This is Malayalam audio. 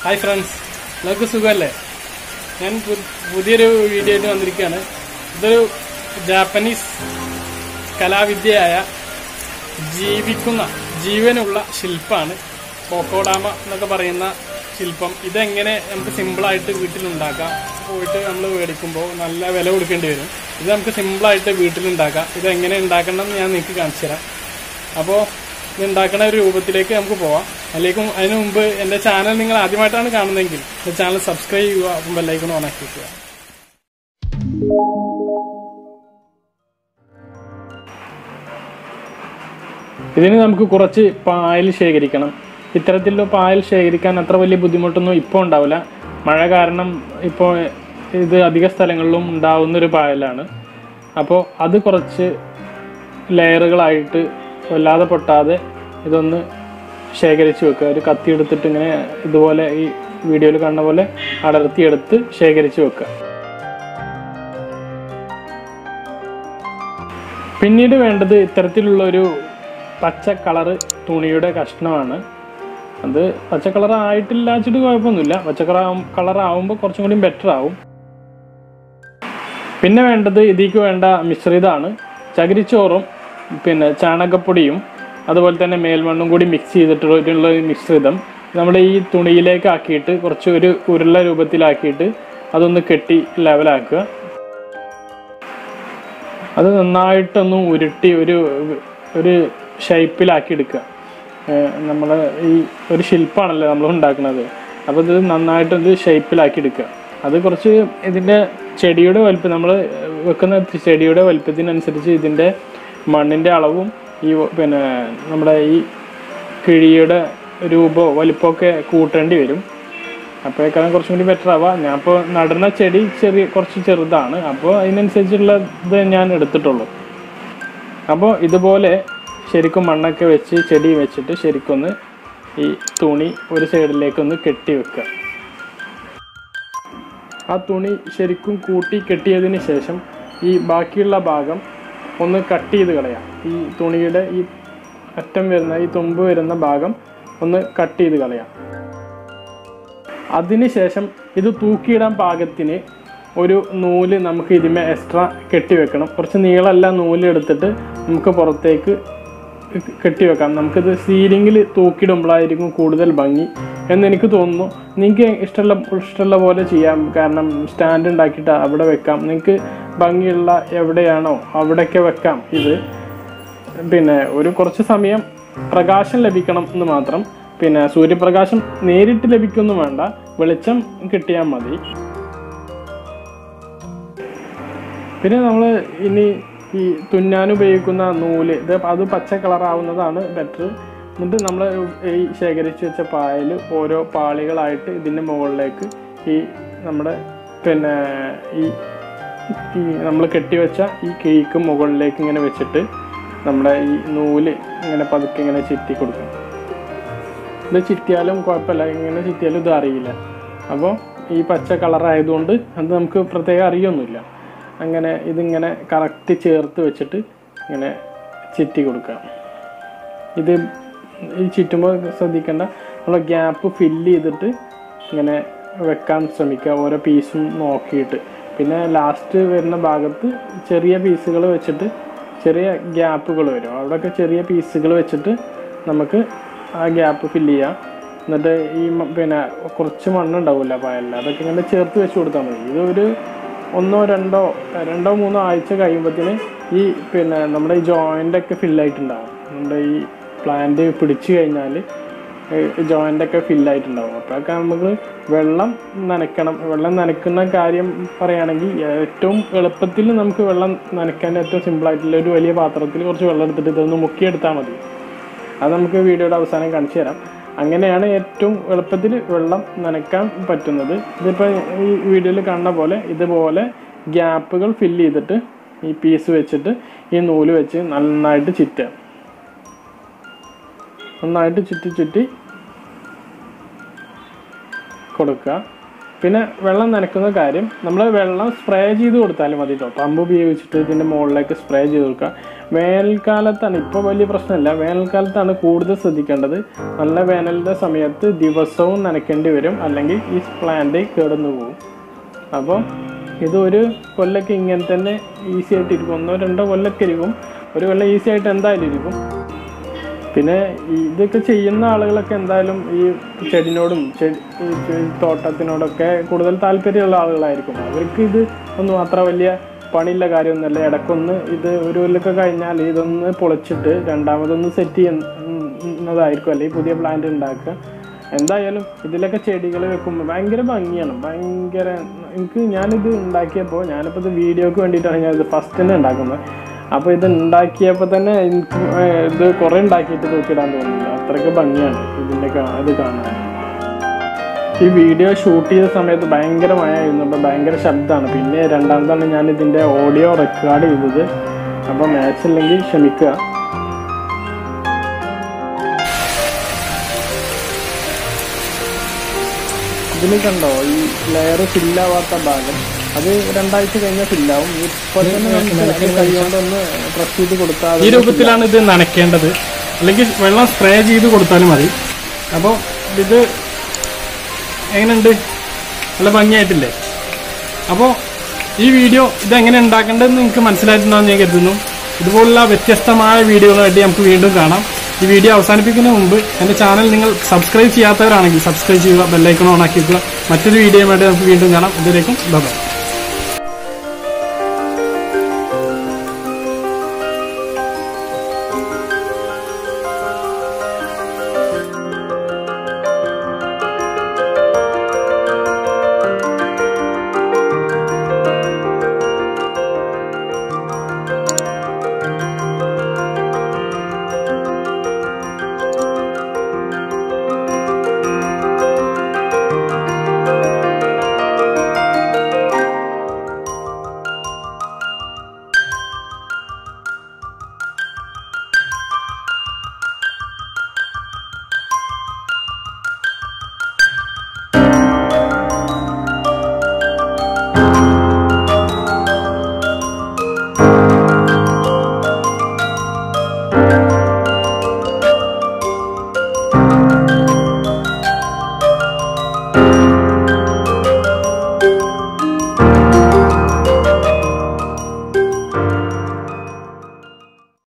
ഹായ് ഫ്രണ്ട്സ്, എല്ലാവർക്കും സുഖമല്ലേ? ഞാൻ പുതിയൊരു വീഡിയോ ആയിട്ട് വന്നിരിക്കുകയാണ്. ഇതൊരു ജാപ്പനീസ് കലാവിദ്യയായ ജീവനുള്ള ശില്പമാണ്. കോക്കോഡാമ എന്നൊക്കെ പറയുന്ന ശില്പം. ഇതെങ്ങനെ നമുക്ക് സിമ്പിളായിട്ട് വീട്ടിലുണ്ടാക്കാം. പോയിട്ട് നമ്മൾ മേടിക്കുമ്പോൾ നല്ല വില കൊടുക്കേണ്ടി വരും. ഇത് നമുക്ക് സിമ്പിളായിട്ട് വീട്ടിലുണ്ടാക്കാം. ഇതെങ്ങനെ ഉണ്ടാക്കണം എന്ന് ഞാൻ നിങ്ങൾക്ക് കാണിച്ചു തരാം. അപ്പോൾ ഇത് ഉണ്ടാക്കുന്ന ഒരു രൂപത്തിലേക്ക് നമുക്ക് പോവാം. അതിന് മുമ്പ് എൻ്റെ ചാനൽ നിങ്ങൾ ആദ്യമായിട്ടാണ് കാണുന്നതെങ്കിൽ എൻ്റെ ചാനൽ സബ്സ്ക്രൈബ് ചെയ്യുക, അപ്പം ബെല്ലൈക്കൺ ഓൺ ആക്കി വെക്കുക. ഇതിന് നമുക്ക് കുറച്ച് പായൽ ശേഖരിക്കണം. ഇത്തരത്തിലുള്ള പായൽ ശേഖരിക്കാൻ അത്ര വലിയ ബുദ്ധിമുട്ടൊന്നും ഇപ്പോൾ ഉണ്ടാവില്ല. മഴ കാരണം ഇപ്പോൾ ഇത് അധിക സ്ഥലങ്ങളിലും ഉണ്ടാവുന്നൊരു പായലാണ്. അപ്പോൾ അത് കുറച്ച് ലെയറുകളായിട്ട് വല്ലാതെ പൊട്ടാതെ ഇതൊന്ന് ശേഖരിച്ച് വെക്കുക. ഒരു കത്തി എടുത്തിട്ട് ഇങ്ങനെ ഇതുപോലെ ഈ വീഡിയോയിൽ കാണുന്ന പോലെ അടർത്തിയെടുത്ത് ശേഖരിച്ച് വെക്കുക. പിന്നീട് വേണ്ടത് ഇത്തരത്തിലുള്ളൊരു പച്ച കളറ് തുണിയുടെ കഷ്ണമാണ്. അത് പച്ച കളർ ആയിട്ടില്ല വെച്ചിട്ട് കുഴപ്പമൊന്നുമില്ല. പച്ച കളറാവുമ്പോൾ കുറച്ചും കൂടി ബെറ്റർ ആവും. പിന്നെ വേണ്ടത് ഇതിലേക്ക് വേണ്ട മിശ്രിതമാണ്. ചകിരിച്ചോറും പിന്നെ ചാണകപ്പൊടിയും അതുപോലെ തന്നെ മേൽമണ്ണും കൂടി മിക്സ് ചെയ്തിട്ടുള്ള മിശ്രിതം നമ്മൾ ഈ തുണിയിലേക്ക് ആക്കിയിട്ട് കുറച്ച് ഒരു ഉരുള രൂപത്തിലാക്കിയിട്ട് അതൊന്ന് കെട്ടി ലെവലാക്കുക. അത് നന്നായിട്ടൊന്ന് ഉരുട്ടി ഒരു ഷേപ്പിലാക്കി എടുക്കുക. നമ്മൾ ഈ ഒരു ശില്പമാണല്ലോ നമ്മൾ ഉണ്ടാക്കുന്നത്. അപ്പോൾ ഇത് നന്നായിട്ടൊന്ന് ഷേപ്പിലാക്കി എടുക്കുക. അത് കുറച്ച് ഇതിൻ്റെ ചെടിയുടെ വലുപ്പം, നമ്മൾ വെക്കുന്ന ചെടിയുടെ വലുപ്പത്തിനനുസരിച്ച് ഇതിൻ്റെ മണ്ണിൻ്റെ അളവും ഈ പിന്നെ നമ്മുടെ ഈ കിഴിയുടെ രൂപമോ വലിപ്പമൊക്കെ കൂട്ടേണ്ടി വരും. അപ്പോഴേക്കാളും കുറച്ചും കൂടി ബെറ്റർ ആവുക. ഞാൻ ഇപ്പോൾ നടുന്ന ചെടി കുറച്ച് ചെറുതാണ്. അപ്പോൾ അതിനനുസരിച്ചുള്ള ഇത് ഞാൻ എടുത്തിട്ടുള്ളൂ. അപ്പോൾ ഇതുപോലെ ശരിക്കും മണ്ണൊക്കെ വെച്ച് ചെടി വെച്ചിട്ട് ശരിക്കൊന്ന് ഈ തുണി ഒരു സൈഡിലേക്കൊന്ന് കെട്ടി വെക്കുക. ആ തുണി ശരിക്കും കൂട്ടി കെട്ടിയതിന് ശേഷം ഈ ബാക്കിയുള്ള ഭാഗം ഒന്ന് കട്ട് ചെയ്ത് കളയാം. ഈ തുണിയുടെ ഈ അറ്റം വരുന്ന ഈ തുമ്പ് വരുന്ന ഭാഗം ഒന്ന് കട്ട് ചെയ്ത് കളയാം. അതിനുശേഷം ഇത് തൂക്കിയിടാൻ പാകത്തിന് ഒരു നൂല് നമുക്ക് ഇതിന്മേൽ എക്സ്ട്രാ കെട്ടിവെക്കണം. കുറച്ച് നീളമുള്ള നൂല് എടുത്തിട്ട് നമുക്ക് പുറത്തേക്ക് കെട്ടിവെക്കാം. നമുക്കിത് സീലിങ്ങിൽ തൂക്കിയിടുമ്പോഴായിരിക്കും കൂടുതൽ ഭംഗി എന്നെനിക്ക് തോന്നുന്നു. നിങ്ങൾക്ക് ഇഷ്ടമുള്ള പോലെ ചെയ്യാം. കാരണം സ്റ്റാൻഡ് ഉണ്ടാക്കിയിട്ട് അവിടെ വെക്കാം. നിങ്ങൾക്ക് ഭംഗിയുള്ള എവിടെയാണോ അവിടെയൊക്കെ വെക്കാം. ഇത് പിന്നെ കുറച്ച് സമയം പ്രകാശം ലഭിക്കണം എന്ന് മാത്രം. പിന്നെ സൂര്യപ്രകാശം നേരിട്ട് ലഭിക്കൊന്നും വേണ്ട, വെളിച്ചം കിട്ടിയാൽ മതി. പിന്നെ നമ്മൾ ഇനി ഈ തുന്നാൻ ഉപയോഗിക്കുന്ന നൂല് അത് പച്ച കളറാവുന്നതാണ് ബെറ്റർ. എന്നിട്ട് നമ്മൾ ഈ ശേഖരിച്ച് വെച്ച പായൽ ഓരോ പാളികളായിട്ട് ഇതിൻ്റെ മുകളിലേക്ക് ഈ നമ്മുടെ പിന്നെ ഈ നമ്മൾ കെട്ടിവെച്ച ഈ കിഴിക്ക് മുകളിലേക്ക് ഇങ്ങനെ വെച്ചിട്ട് നമ്മുടെ ഈ നൂല് ഇങ്ങനെ പതുക്കെ ഇങ്ങനെ ചുറ്റി കൊടുക്കണം. ഇത് ചുറ്റിയാലും കുഴപ്പമില്ല, ഇങ്ങനെ ചുറ്റിയാലും ഇത് അറിയില്ല. അപ്പോൾ ഈ പച്ച കളറായതുകൊണ്ട് അത് നമുക്ക് പ്രത്യേകം അറിയൊന്നുമില്ല. അങ്ങനെ ഇതിങ്ങനെ കറക്റ്റ് ചേർത്ത് വെച്ചിട്ട് ഇങ്ങനെ ചുറ്റി കൊടുക്കാം. ഇത് ഈ ചുറ്റുമ്പോൾ ശ്രദ്ധിക്കേണ്ട, നമ്മൾ ഗ്യാപ്പ് ഫില്ല് ചെയ്തിട്ട് ഇങ്ങനെ വെക്കാൻ ശ്രമിക്കുക, ഓരോ പീസും നോക്കിയിട്ട്. പിന്നെ ലാസ്റ്റ് വരുന്ന ഭാഗത്ത് ചെറിയ പീസുകൾ വെച്ചിട്ട് ചെറിയ ഗ്യാപ്പുകൾ വരും. അവിടെയൊക്കെ ചെറിയ പീസുകൾ വെച്ചിട്ട് നമുക്ക് ആ ഗ്യാപ്പ് ഫില്ല് ചെയ്യാം. എന്നിട്ട് ഈ പിന്നെ കുറച്ച് മണ്ണുണ്ടാവില്ല പായലിൽ, അതൊക്കെ ഇങ്ങനെ ചേർത്ത് വെച്ച് കൊടുത്താൽ മതി. ഇത് ഒന്നോ രണ്ടോ മൂന്നോ ആഴ്ച കഴിയുമ്പോഴത്തേന് ഈ പിന്നെ നമ്മുടെ ഈ ജോയിൻ്റൊക്കെ ഫില്ലായിട്ടുണ്ടാവും. നമ്മുടെ ഈ പ്ലാന്റ് പിടിച്ചു കഴിഞ്ഞാൽ ജോയിൻ്റൊക്കെ ഫില്ലായിട്ടുണ്ടാവും. അപ്പോഴൊക്കെ നമുക്ക് വെള്ളം നനയ്ക്കണം. വെള്ളം നനയ്ക്കുന്ന കാര്യം പറയുകയാണെങ്കിൽ ഏറ്റവും എളുപ്പത്തിൽ നമുക്ക് വെള്ളം നനയ്ക്കാൻ ഏറ്റവും സിമ്പിളായിട്ടുള്ള ഒരു വലിയ പാത്രത്തിൽ കുറച്ച് വെള്ളം എടുത്തിട്ട് ഇതൊന്ന് മുക്കിയെടുത്താൽ മതി. അത് നമുക്ക് വീഡിയോയുടെ അവസാനം കാണിച്ചു തരാം. അങ്ങനെയാണ് ഏറ്റവും എളുപ്പത്തിൽ വെള്ളം നനയ്ക്കാൻ പറ്റുന്നത്. ഇതിപ്പോൾ ഈ വീഡിയോയിൽ കാണുന്ന പോലെ ഇതുപോലെ ഗ്യാപ്പുകൾ ഫില്ല് ചെയ്തിട്ട് ഈ പീസ് വെച്ചിട്ട് ഈ നൂല് വെച്ച് നന്നായിട്ട് ചുറ്റുക. നന്നായിട്ട് ചുറ്റി കൊടുക്കുക. പിന്നെ വെള്ളം നനയ്ക്കുന്ന കാര്യം നമ്മൾ വെള്ളം സ്പ്രേ ചെയ്ത് കൊടുത്താലും മതി കേട്ടോ. പമ്പ് ഉപയോഗിച്ചിട്ട് ഇതിൻ്റെ മുകളിലേക്ക് സ്പ്രേ ചെയ്ത് കൊടുക്കുക. വേനൽക്കാലത്താണ്, ഇപ്പോൾ വലിയ പ്രശ്നമില്ല, വേനൽക്കാലത്താണ് കൂടുതൽ ശ്രദ്ധിക്കേണ്ടത്. നല്ല വേനലിൻ്റെ സമയത്ത് ദിവസവും നനയ്ക്കേണ്ടി വരും, അല്ലെങ്കിൽ ഈ പ്ലാന്റ് കേടുന്നു പോകും. അപ്പോൾ ഇതൊരു കൊല്ലൊക്കെ ഇങ്ങനെ തന്നെ ഈസി ആയിട്ട് ഇരിക്കും. 1-2 കൊല്ലൊക്കെ ഇരിക്കും. ഒരു കൊല്ലം ഈസി ആയിട്ട് എന്തായാലും ഇരിക്കും. പിന്നെ ഇതൊക്കെ ചെയ്യുന്ന ആളുകളൊക്കെ എന്തായാലും ഈ ചെടിനോടും തോട്ടത്തിനോടൊക്കെ കൂടുതൽ താല്പര്യമുള്ള ആളുകളായിരിക്കും. അവർക്ക് ഇത് ഒന്നും അത്ര വലിയ പണിയുള്ള കാര്യമൊന്നുമല്ല. ഇടയ്ക്കൊന്ന് ഇത് ഒരു കൊല്ലൊക്കെ കഴിഞ്ഞാൽ ഇതൊന്ന് പൊളിച്ചിട്ട് രണ്ടാമതൊന്ന് സെറ്റ് ചെയ്യുന്നതായിരിക്കും, അല്ലെങ്കിൽ പുതിയ പ്ലാന്റ് ഉണ്ടാക്കുക. എന്തായാലും ഇതിലൊക്കെ ചെടികൾ വെക്കുമ്പോൾ ഭയങ്കര ഭംഗിയാണ്. ഞാനിത് ഉണ്ടാക്കിയപ്പോൾ, ഞാനിപ്പോൾ ഇത് വീഡിയോക്ക് വേണ്ടിയിട്ടാണ് ഞാനിത് ഫസ്റ്റ് തന്നെ ഉണ്ടാക്കുന്നത്. അപ്പോൾ ഇത് ഉണ്ടാക്കിയപ്പോൾ തന്നെ എനിക്ക് ഇത് കുറേ ഉണ്ടാക്കിയിട്ട് തൂക്കിയിടാൻ തോന്നുന്നില്ല, അത്രയ്ക്ക് ഭംഗിയാണ് ഇതിൻ്റെ ഇത് കാണാൻ. ഈ വീഡിയോ ഷൂട്ട് ചെയ്ത സമയത്ത് ഭയങ്കര മഴയായിരുന്നു, അപ്പോൾ ഭയങ്കര ശബ്ദമാണ്. പിന്നെ രണ്ടാമതാണ് ഞാൻ ഇതിൻ്റെ ഓഡിയോ റെക്കോർഡ് ചെയ്തത്. അപ്പോൾ മാച്ച് ഇല്ലെങ്കിൽ ക്ഷമിക്കുക. ഇതിൽ കണ്ടോ ഈ ലെയർ ഫില്ലാവാത്ത ഭാഗം, അത് 2 ആഴ്ച കഴിഞ്ഞാൽ ഫില്ലാവും. ഇപ്പോൾ തന്നെ കൈകൊണ്ടൊന്ന് പ്രസ് ചെയ്ത് കൊടുത്താൽ ഈ രൂപത്തിലാണ് ഇത് നനയ്ക്കേണ്ടത്, അല്ലെങ്കിൽ വെള്ളം സ്പ്രേ ചെയ്ത് കൊടുത്താലും മതി. അപ്പോൾ ഇത് എങ്ങനെയുണ്ട്? നല്ല ഭംഗിയായിട്ടില്ലേ? അപ്പോൾ ഈ വീഡിയോ ഇതെങ്ങനെ ഉണ്ടാക്കേണ്ടതെന്ന് നിങ്ങൾക്ക് മനസ്സിലായിട്ടുണ്ടാകുമെന്ന് ഞാൻ കരുതുന്നു. ഇതുപോലുള്ള വ്യത്യസ്തമായ വീഡിയോകളായിട്ട് നമുക്ക് വീണ്ടും കാണാം. ഈ വീഡിയോ അവസാനിപ്പിക്കുന്നതിന് മുമ്പ് എൻ്റെ ചാനൽ നിങ്ങൾ സബ്സ്ക്രൈബ് ചെയ്യാത്തവരാണെങ്കിൽ സബ്സ്ക്രൈബ് ചെയ്യുക, ബെല്ലൈക്കൺ ഓൺ ആക്കി വെക്കുക. മറ്റൊരു വീഡിയോയുമായിട്ട് നമുക്ക് വീണ്ടും കാണാം. ഇതിലേക്കും ബൈ.